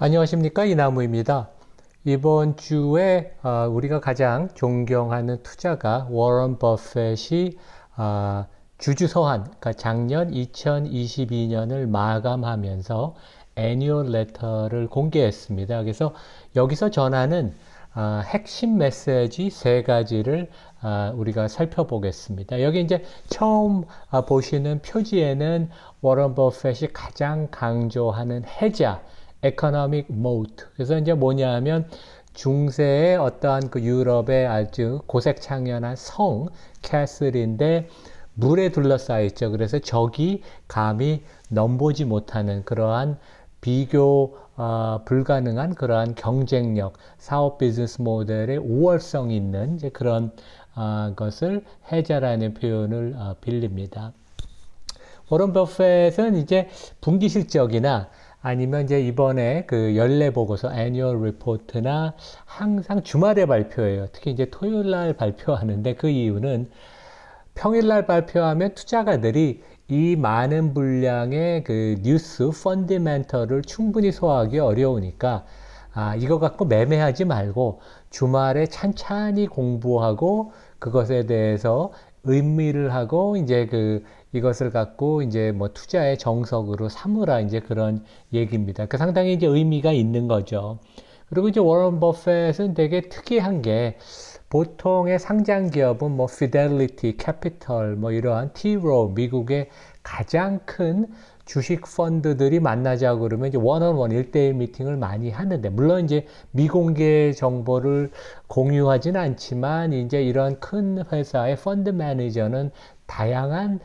안녕하십니까, 이나무입니다. 이번 주에 우리가 가장 존경하는 투자가 워런 버핏이 주주서한, 그러니까 작년 2022년을 마감하면서 애니얼 레터를 공개했습니다. 그래서 여기서 전하는 핵심 메시지 세 가지를 우리가 살펴보겠습니다. 여기 이제 처음 보시는 표지에는 워런 버핏이 가장 강조하는 해자, economic moat. 그래서 이제 뭐냐 하면 중세의 어떠한 그 유럽의 아주 고색창연한 성, 캐슬인데 물에 둘러싸여 있죠. 그래서 적이 감히 넘보지 못하는 그러한 비교 불가능한 그러한 경쟁력, 사업 비즈니스 모델의 우월성 있는 이제 그런 것을 해자라는 표현을 빌립니다. 워런 버핏은 이제 분기 실적이나 아니면 이제 이번에 그 연례 보고서 애니얼 리포트나 항상 주말에 발표해요. 특히 이제 토요일 날 발표하는데 그 이유는 평일 날 발표하면 투자가들이 이 많은 분량의 그 뉴스 펀더멘털을 충분히 소화하기 어려우니까 이거 갖고 매매하지 말고 주말에 찬찬히 공부하고 그것에 대해서 의미를 하고 이제 이것을 갖고 이제 뭐 투자의 정석으로 삼으라 이제 그런 얘기입니다. 그 상당히 이제 의미가 있는 거죠. 그리고 이제 워런 버핏은 되게 특이한 게 보통의 상장 기업은 뭐 피델리티, 캐피털 뭐 이러한 T-Rowe 미국의 가장 큰 주식 펀드들이 만나자고 그러면 이제 원언원 1대1 미팅을 많이 하는데, 물론 이제 미공개 정보를 공유하지는 않지만 이제 이런 큰 회사의 펀드 매니저는 다양한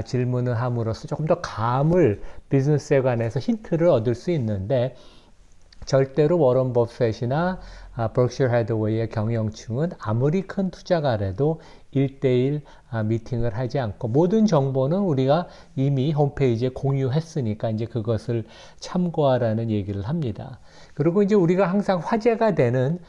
질문을 함으로써 조금 더 감을 비즈니스에 관해서 힌트를 얻을 수 있는데, 절대로 워런 버핏이나 버크셔 해더웨이의 경영층은 아무리 큰 투자가라도 1대1 미팅을 하지 않고 모든 정보는 우리가 이미 홈페이지에 공유했으니까 이제 그것을 참고하라는 얘기를 합니다. 그리고 이제 우리가 항상 화제가 되는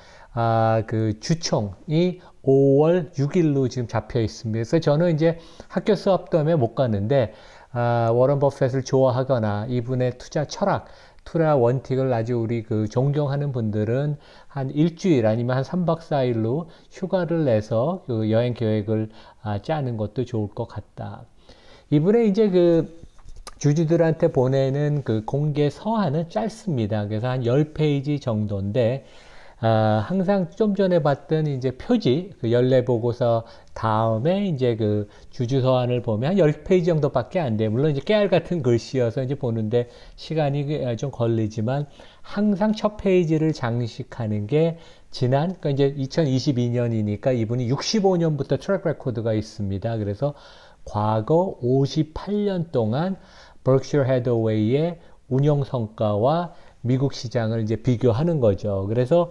그 주총이 5월 6일로 지금 잡혀 있습니다. 그래서 저는 이제 학교 수업 때문에 못 갔는데 워런 버핏을 좋아하거나 이분의 투자 철학, 투자 원칙을 아주 우리 그 존경하는 분들은 한 일주일 아니면 한 3박 4일로 휴가를 내서 그 여행 계획을 짜는 것도 좋을 것 같다. 이분의 이제 그 주주들한테 보내는 그 공개 서한은 짧습니다. 그래서 한 10페이지 정도인데, 항상 좀 전에 봤던 이제 표지, 그 연례 보고서 다음에 이제 그 주주 서한을 보면 한 10페이지 정도밖에 안 돼요. 물론 이제 깨알 같은 글씨여서 이제 보는데 시간이 좀 걸리지만 항상 첫 페이지를 장식하는 게 지난, 그러니까 이제 2022년이니까 이분이 65년부터 트랙 레코드가 있습니다. 그래서 과거 58년 동안 버크셔 해더웨이의 운용 성과와 미국 시장을 이제 비교하는 거죠. 그래서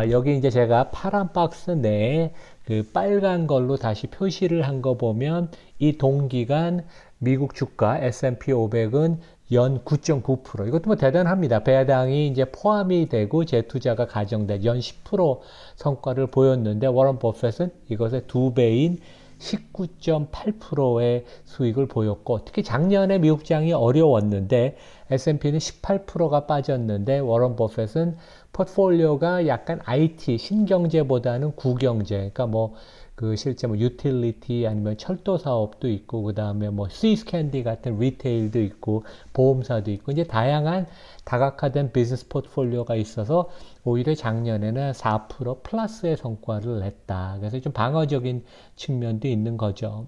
여기 이제 제가 파란 박스 내에 그 빨간 걸로 다시 표시를 한 거 보면 이 동기간 미국 주가 S&P 500은 연 9.9%. 이것도 뭐 대단합니다. 배당이 이제 포함이 되고 재투자가 가정된 연 10% 성과를 보였는데, 워런 버핏은 이것의 2배인 19.8%의 수익을 보였고, 특히 작년에 미국 시장이 어려웠는데 S&P는 18%가 빠졌는데 워런 버핏은 포트폴리오가 약간 IT, 신경제보다는 구경제, 그러니까 뭐 그 실제 뭐 유틸리티 아니면 철도 사업도 있고, 그 다음에 뭐 스위스캔디 같은 리테일도 있고, 보험사도 있고, 이제 다양한 다각화된 비즈니스 포트폴리오가 있어서 오히려 작년에는 4% 플러스의 성과를 냈다. 그래서 좀 방어적인 측면도 있는 거죠.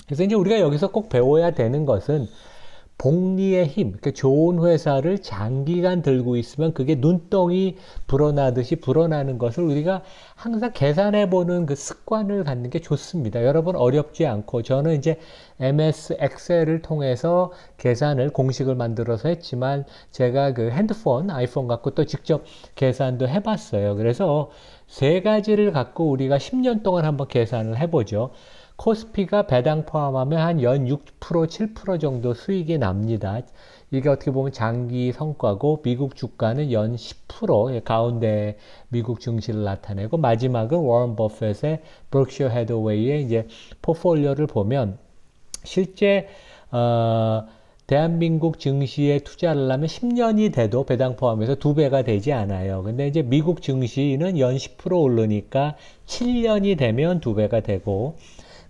그래서 이제 우리가 여기서 꼭 배워야 되는 것은 복리의 힘, 그러니까 좋은 회사를 장기간 들고 있으면 그게 눈덩이 불어나듯이 불어나는 것을 우리가 항상 계산해보는 그 습관을 갖는 게 좋습니다. 여러분, 어렵지 않고, 저는 이제 MS 엑셀을 통해서 계산을, 공식을 만들어서 했지만 제가 그 핸드폰, 아이폰 갖고 또 직접 계산도 해봤어요. 그래서 세 가지를 갖고 우리가 10년 동안 한번 계산을 해보죠. 코스피가 배당 포함하면 한 연 6%, 7% 정도 수익이 납니다. 이게 어떻게 보면 장기 성과고 미국 주가는 연 10% 가운데 미국 증시를 나타내고 마지막은 워런 버핏의 버크셔 해더웨이의 이제 포트폴리오를 보면 실제 대한민국 증시에 투자를 하면 10년이 돼도 배당 포함해서 2배가 되지 않아요. 근데 이제 미국 증시는 연 10% 오르니까 7년이 되면 2배가 되고,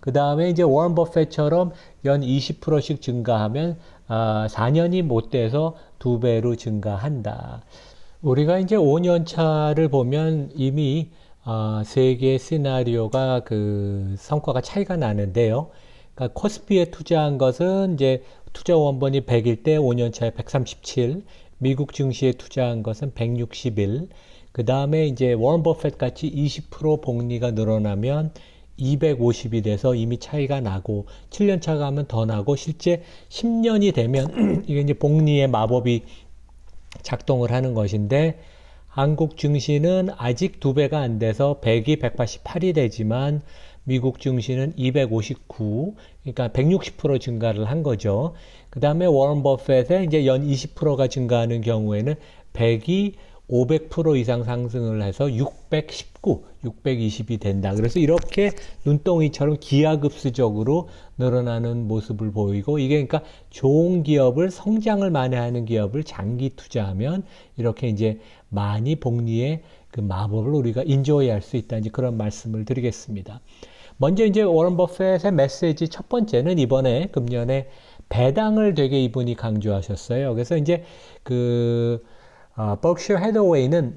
그 다음에 이제 워런 버핏처럼 연 20%씩 증가하면 4년이 못 돼서 2배로 증가한다. 우리가 이제 5년 차를 보면 이미 세 개의 시나리오가 그 성과가 차이가 나는데요. 그러니까 코스피에 투자한 것은 이제 투자 원본이 100일 때 5년 차에 137, 미국 증시에 투자한 것은 161, 그 다음에 이제 워런 버핏 같이 20% 복리가 늘어나면 250이 돼서 이미 차이가 나고 7년 차 가면 더 나고 실제 10년이 되면 이게 이제 복리의 마법이 작동을 하는 것인데 한국 증시는 아직 2배가 안 돼서 100이 188이 되지만 미국 증시는 259, 그러니까 160% 증가를 한 거죠. 그 다음에 워런 버핏의 이제 연 20%가 증가하는 경우에는 100이 500% 이상 상승을 해서 619, 620이 된다. 그래서 이렇게 눈덩이처럼 기하급수적으로 늘어나는 모습을 보이고 이게 그러니까 좋은 기업을 성장을 만회하는 기업을 장기 투자하면 이렇게 이제 많이 복리의 그 마법을 우리가 인조이할 수 있다. 이제 그런 말씀을 드리겠습니다. 먼저 이제 워런 버핏의 메시지 첫 번째는 이번에 금년에 배당을 되게 이분이 강조하셨어요. 그래서 이제 버크셔 해더웨이는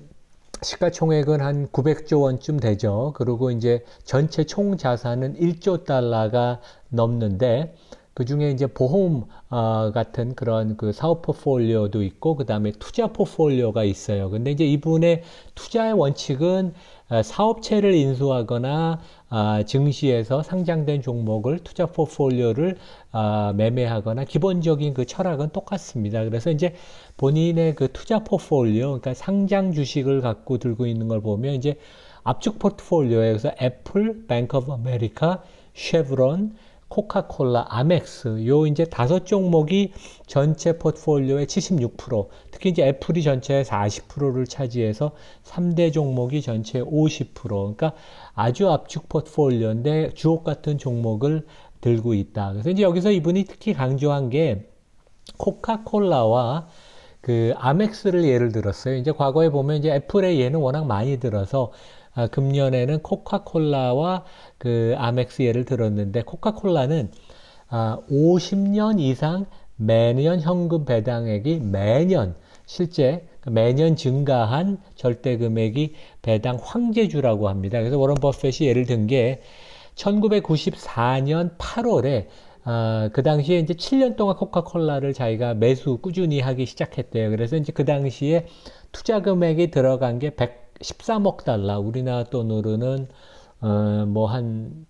시가총액은 한 900조 원쯤 되죠. 그리고 이제 전체 총 자산은 1조 달러가 넘는데 그 중에 이제 보험 같은 그런 그 사업 포트폴리오도 있고 그 다음에 투자 포트폴리오가 있어요. 근데 이제 이분의 투자의 원칙은 사업체를 인수하거나 증시에서 상장된 종목을 투자 포트폴리오를 매매하거나 기본적인 그 철학은 똑같습니다. 그래서 이제 본인의 그 투자 포트폴리오, 그러니까 상장 주식을 갖고 들고 있는 걸 보면 이제 압축 포트폴리오에 그래서 애플, 뱅크 오브 아메리카, 쉐브론, 코카콜라, 아멕스 요 이제 5종목이 전체 포트폴리오의 76%, 특히 이제 애플이 전체의 40%를 차지해서 3대 종목이 전체의 50%, 그러니까 아주 압축 포트폴리오인데 주옥 같은 종목을 들고 있다. 그래서 이제 여기서 이분이 특히 강조한 게 코카콜라와 그 아멕스를 예를 들었어요. 이제 과거에 보면 이제 애플의 예는 워낙 많이 들어서 금년에는 코카콜라와 그 아멕스 예를 들었는데 코카콜라는 50년 이상 매년 현금 배당액이 매년 실제 매년 증가한 절대 금액이 배당 황제주라고 합니다. 그래서 워런 버핏이 예를 든 게 1994년 8월에 그 당시에 이제 7년 동안 코카콜라를 자기가 매수 꾸준히 하기 시작했대요. 그래서 이제 그 당시에 투자 금액이 들어간 게 113억 달러, 우리나라 돈으로는 뭐 한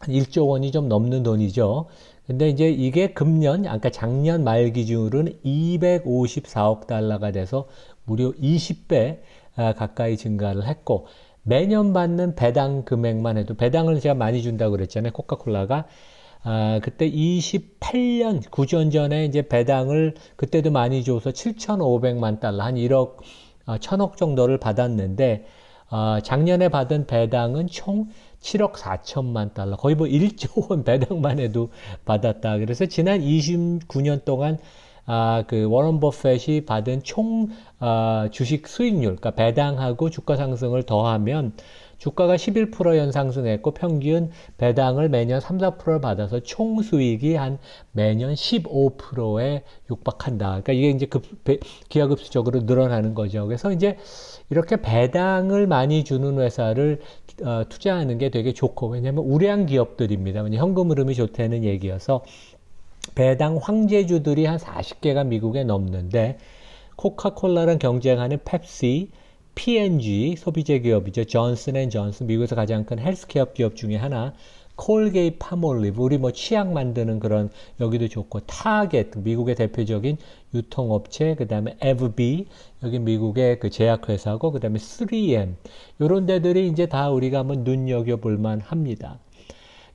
1조 원이 좀 넘는 돈이죠. 근데 이제 이게 금년, 아까 작년 말 기준으로는 254억 달러가 돼서 무려 20배 가까이 증가를 했고, 매년 받는 배당 금액만 해도, 배당을 제가 많이 준다고 그랬잖아요. 코카콜라가. 그때 28년, 9년 전에 이제 배당을 그때도 많이 줘서 7,500만 달러, 한 1억, 1,000억 정도를 받았는데, 작년에 받은 배당은 총 7억 4천만 달러, 거의 뭐 1조 원 배당만 해도 받았다. 그래서 지난 29년 동안 그 워런 버핏이 받은 총 주식 수익률, 그러니까 배당하고 주가 상승을 더하면 주가가 11% 연상승했고 평균 배당을 매년 3, 4%를 받아서 총 수익이 한 매년 15%에 육박한다. 그러니까 이게 이제 기하급수적으로 늘어나는 거죠. 그래서 이제 이렇게 배당을 많이 주는 회사를 투자하는 게 되게 좋고, 왜냐하면 우량 기업들입니다. 현금 흐름이 좋다는 얘기여서 배당 황제주들이 한 40개가 미국에 넘는데, 코카콜라랑 경쟁하는 펩시, P&G 소비재 기업이죠. 존슨앤존슨, 미국에서 가장 큰 헬스케어 기업 중에 하나, 콜게이트 파몰리브, 우리 뭐 치약 만드는 그런 여기도 좋고, 타겟 미국의 대표적인 유통업체, 그 다음에 에브비, 여기 미국의 그 제약회사고, 그 다음에 3M, 요런 데들이 이제 다 우리가 한번 눈여겨볼 만합니다.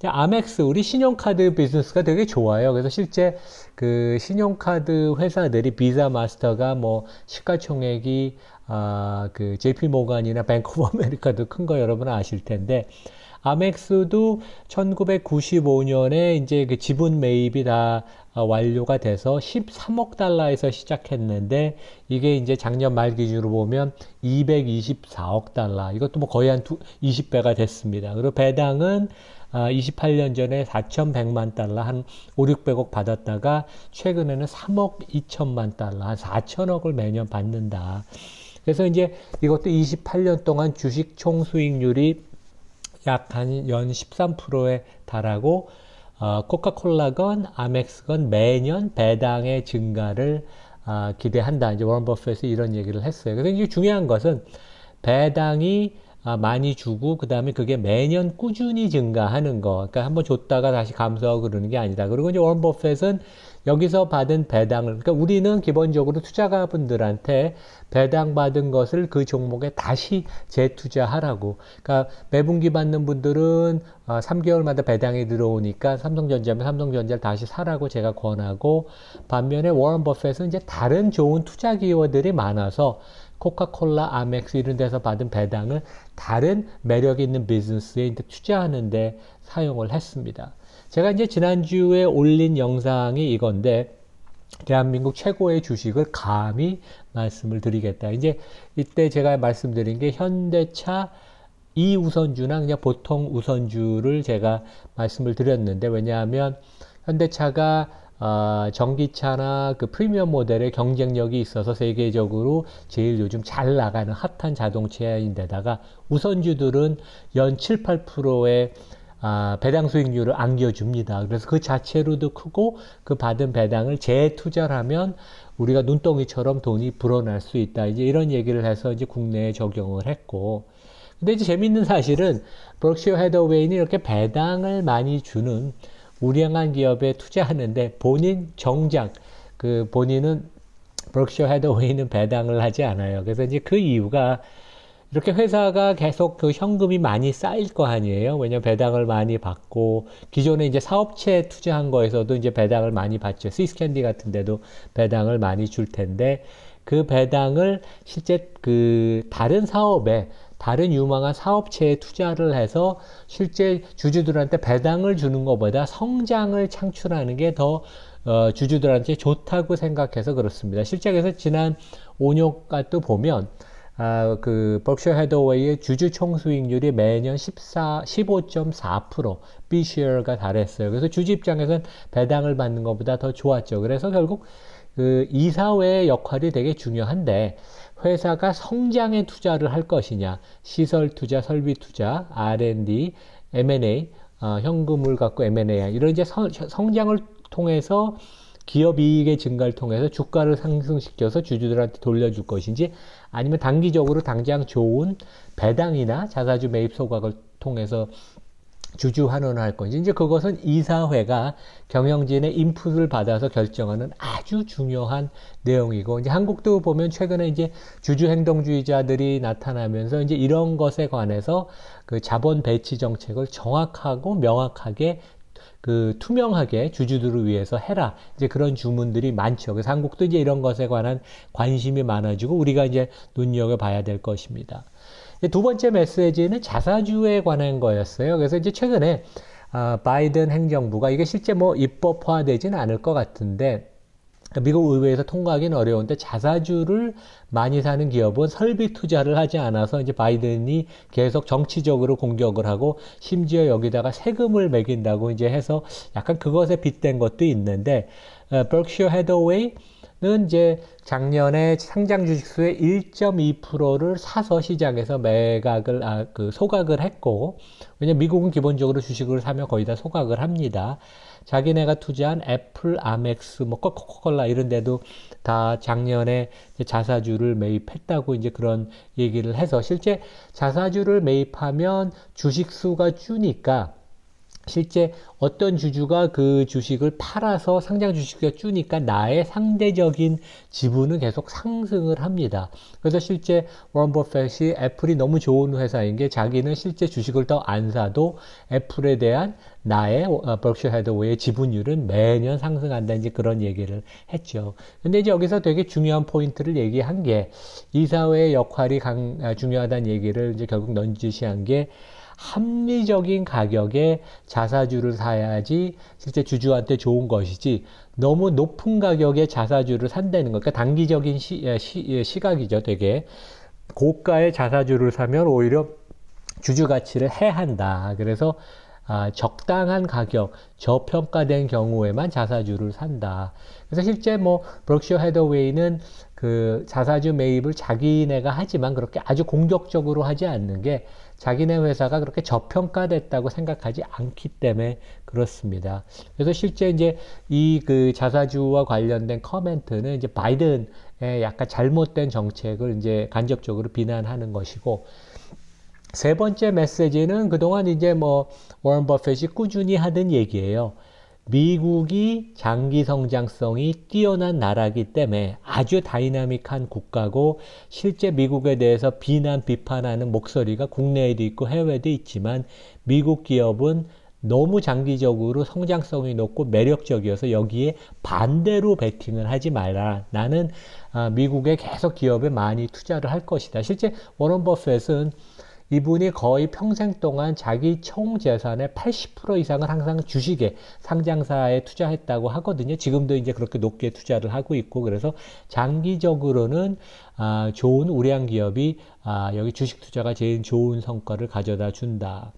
아멕스, 우리 신용카드 비즈니스가 되게 좋아요. 그래서 실제 그 신용카드 회사들이 비자, 마스터가 뭐 시가총액이 그 JP 모간이나 뱅크 오브 아메리카도 큰 거 여러분 아실 텐데, 아멕스도 1995년에 이제 그 지분 매입이 다 완료가 돼서 13억 달러에서 시작했는데, 이게 이제 작년 말 기준으로 보면 224억 달러. 이것도 뭐 거의 한 20배가 됐습니다. 그리고 배당은 28년 전에 4,100만 달러, 한 5, 600억 받았다가 최근에는 3억 2천만 달러, 한 4천억을 매년 받는다. 그래서 이제 이것도 28년 동안 주식 총 수익률이 약 한 연 13%에 달하고, 코카콜라건 아멕스건 매년 배당의 증가를 기대한다. 이제 워런 버핏이 이런 얘기를 했어요. 그래서 이게 중요한 것은 배당이 많이 주고, 그 다음에 그게 매년 꾸준히 증가하는 거. 그러니까 한번 줬다가 다시 감소하고 그러는 게 아니다. 그리고 이제 워런 버핏은 여기서 받은 배당을, 그러니까 우리는 기본적으로 투자가분들한테 배당 받은 것을 그 종목에 다시 재투자하라고. 그러니까 매분기 받는 분들은 3개월마다 배당이 들어오니까 삼성전자면 삼성전자를 다시 사라고 제가 권하고, 반면에 워런 버핏은 이제 다른 좋은 투자 기회들이 많아서 코카콜라, 아멕스 이런 데서 받은 배당을 다른 매력 있는 비즈니스에 이제 투자하는데 사용을 했습니다. 제가 이제 지난주에 올린 영상이 이건데, 대한민국 최고의 주식을 감히 말씀을 드리겠다. 이제 이때 제가 말씀드린 게 현대차 2우선주나 그냥 보통 우선주를 제가 말씀을 드렸는데, 왜냐하면 현대차가 전기차나 그 프리미엄 모델의 경쟁력이 있어서 세계적으로 제일 요즘 잘 나가는 핫한 자동차인데다가 우선주들은 연 7, 8%의 배당 수익률을 안겨줍니다. 그래서 그 자체로도 크고, 그 받은 배당을 재투자를 하면 우리가 눈덩이처럼 돈이 불어날 수 있다. 이제 이런 얘기를 해서 이제 국내에 적용을 했고, 근데 이제 재밌는 사실은 버크셔 해더웨이는 이렇게 배당을 많이 주는 우량한 기업에 투자하는데, 본인 정작 그 본인은 버크셔 해더웨이는 배당을 하지 않아요. 그래서 이제 그 이유가, 이렇게 회사가 계속 그 현금이 많이 쌓일 거 아니에요. 왜냐면 배당을 많이 받고, 기존에 이제 사업체에 투자한 거에서도 이제 배당을 많이 받죠. 시스캔디 같은 데도 배당을 많이 줄 텐데, 그 배당을 실제 그 다른 사업에, 다른 유망한 사업체에 투자를 해서 실제 주주들한테 배당을 주는 것보다 성장을 창출하는 게 더 주주들한테 좋다고 생각해서 그렇습니다. 실제 그래서 지난 5년간도 보면 그 버크셔 해더웨이의 주주 총수익률이 매년 15.4% Bshare가 달했어요. 그래서 주주 입장에서는 배당을 받는 것보다 더 좋았죠. 그래서 결국 그 이사회의 역할이 되게 중요한데, 회사가 성장에 투자를 할 것이냐, 시설 투자, 설비 투자, R&D, M&A, 현금을 갖고 M&A, 이런 이제 성장을 통해서 기업 이익의 증가를 통해서 주가를 상승시켜서 주주들한테 돌려줄 것인지, 아니면 단기적으로 당장 좋은 배당이나 자사주 매입 소각을 통해서 주주 환원을 할 건지, 이제 그것은 이사회가 경영진의 인풋을 받아서 결정하는 아주 중요한 내용이고, 이제 한국도 보면 최근에 이제 주주 행동주의자들이 나타나면서 이제 이런 것에 관해서 그 자본 배치 정책을 정확하고 명확하게 그 투명하게 주주들을 위해서 해라. 이제 그런 주문들이 많죠. 그래서 한국도 이제 이런 것에 관한 관심이 많아지고 우리가 이제 눈여겨봐야 될 것입니다. 두 번째 메시지는 자사주에 관한 거였어요. 그래서 이제 최근에 바이든 행정부가, 이게 실제 뭐 입법화되지는 않을 것 같은데, 미국 의회에서 통과하기는 어려운데, 자사주를 많이 사는 기업은 설비 투자를 하지 않아서 이제 바이든이 계속 정치적으로 공격을 하고, 심지어 여기다가 세금을 매긴다고 이제 해서 약간 그것에 빗댄 것도 있는데, 버크셔 해더웨이 는 이제 작년에 상장 주식수의 1.2%를 사서 시장에서 매각을, 소각을 했고, 왜냐면 미국은 기본적으로 주식을 사면 거의 다 소각을 합니다. 자기네가 투자한 애플, 아멕스, 뭐 코카콜라 이런 데도 다 작년에 자사주를 매입했다고 이제 그런 얘기를 해서, 실제 자사주를 매입하면 주식수가 주니까 실제 어떤 주주가 그 주식을 팔아서 상장 주식을 주니까 나의 상대적인 지분은 계속 상승을 합니다. 그래서 실제 워런 버핏이 애플이 너무 좋은 회사인 게 자기는 실제 주식을 더 안 사도 애플에 대한 나의 버크셔 해서웨이의 지분율은 매년 상승한다는 그런 얘기를 했죠. 근데 이제 여기서 되게 중요한 포인트를 얘기한 게 이사회의 역할이 중요하다는 얘기를 이제 결국 넌지시한 게 합리적인 가격에 자사주를 사야지 실제 주주한테 좋은 것이지 너무 높은 가격에 자사주를 산다는 거. 그러니까 단기적인 시각이죠. 되게 고가의 자사주를 사면 오히려 주주 가치를 해한다. 그래서 적당한 가격, 저평가된 경우에만 자사주를 산다. 그래서 실제 뭐 브럭셔 해더웨이는 그 자사주 매입을 자기네가 하지만 그렇게 아주 공격적으로 하지 않는 게 자기네 회사가 그렇게 저평가됐다고 생각하지 않기 때문에 그렇습니다. 그래서 실제 이제 이 그 자사주와 관련된 커멘트는 이제 바이든의 약간 잘못된 정책을 이제 간접적으로 비난하는 것이고, 세 번째 메시지는 그동안 이제 뭐 워런 버핏이 꾸준히 하던 얘기예요. 미국이 장기 성장성이 뛰어난 나라이기 때문에 아주 다이나믹한 국가고, 실제 미국에 대해서 비난, 비판하는 목소리가 국내에도 있고 해외에도 있지만 미국 기업은 너무 장기적으로 성장성이 높고 매력적이어서 여기에 반대로 베팅을 하지 말라. 나는 미국에 계속 기업에 많이 투자를 할 것이다. 실제 워런 버핏은 이분이 거의 평생 동안 자기 총 재산의 80% 이상을 항상 주식에, 상장사에 투자했다고 하거든요. 지금도 이제 그렇게 높게 투자를 하고 있고, 그래서 장기적으로는 좋은 우량 기업이 여기 주식 투자가 제일 좋은 성과를 가져다 준다.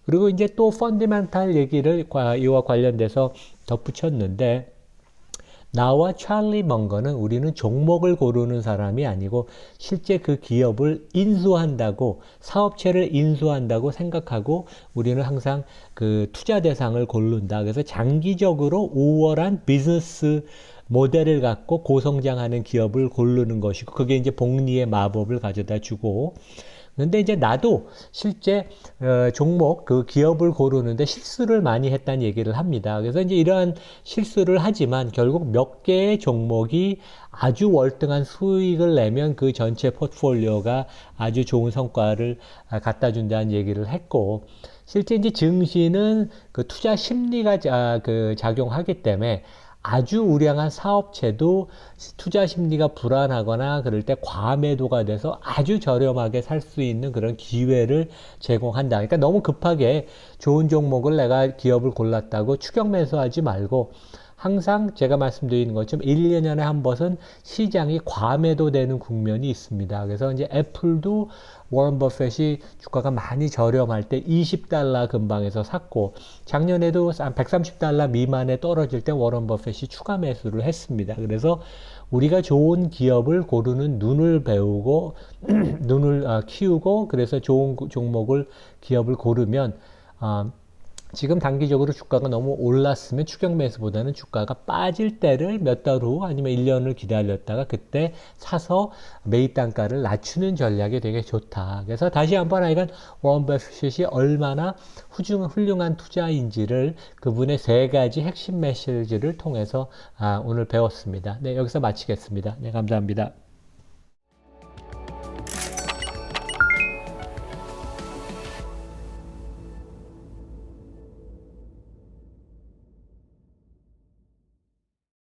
그리고 이제 또 펀더멘탈 얘기를 이와 관련돼서 덧붙였는데, 나와 찰리 먼거는 우리는 종목을 고르는 사람이 아니고 실제 그 기업을 인수한다고, 사업체를 인수한다고 생각하고 우리는 항상 그 투자 대상을 고른다. 그래서 장기적으로 우월한 비즈니스 모델을 갖고 고성장하는 기업을 고르는 것이고, 그게 이제 복리의 마법을 가져다 주고, 근데 이제 나도 실제 종목 그 기업을 고르는데 실수를 많이 했다는 얘기를 합니다. 그래서 이제 이러한 실수를 하지만 결국 몇 개의 종목이 아주 월등한 수익을 내면 그 전체 포트폴리오가 아주 좋은 성과를 갖다 준다는 얘기를 했고, 실제 이제 증시는 그 투자 심리가 작용하기 때문에 아주 우량한 사업체도 투자 심리가 불안하거나 그럴 때 과매도가 돼서 아주 저렴하게 살 수 있는 그런 기회를 제공한다. 그러니까 너무 급하게 좋은 종목을 내가 기업을 골랐다고 추격 매수하지 말고, 항상 제가 말씀드리는 것처럼 1, 2년에 한 번은 시장이 과매도되는 국면이 있습니다. 그래서 이제 애플도 워런 버핏이 주가가 많이 저렴할 때 $20 근방에서 샀고, 작년에도 한 $130 미만에 떨어질 때 워런 버핏이 추가 매수를 했습니다. 그래서 우리가 좋은 기업을 고르는 눈을 배우고 눈을 키우고, 그래서 좋은 종목을 기업을 고르면 지금 단기적으로 주가가 너무 올랐으면 추격 매수보다는 주가가 빠질 때를 몇 달 후 아니면 1년을 기다렸다가 그때 사서 매입 단가를 낮추는 전략이 되게 좋다. 그래서 다시 한번 하여간 워런 버핏이 얼마나 훌륭한 투자인지를 그분의 세 가지 핵심 메시지를 통해서 오늘 배웠습니다. 네, 여기서 마치겠습니다. 네, 감사합니다.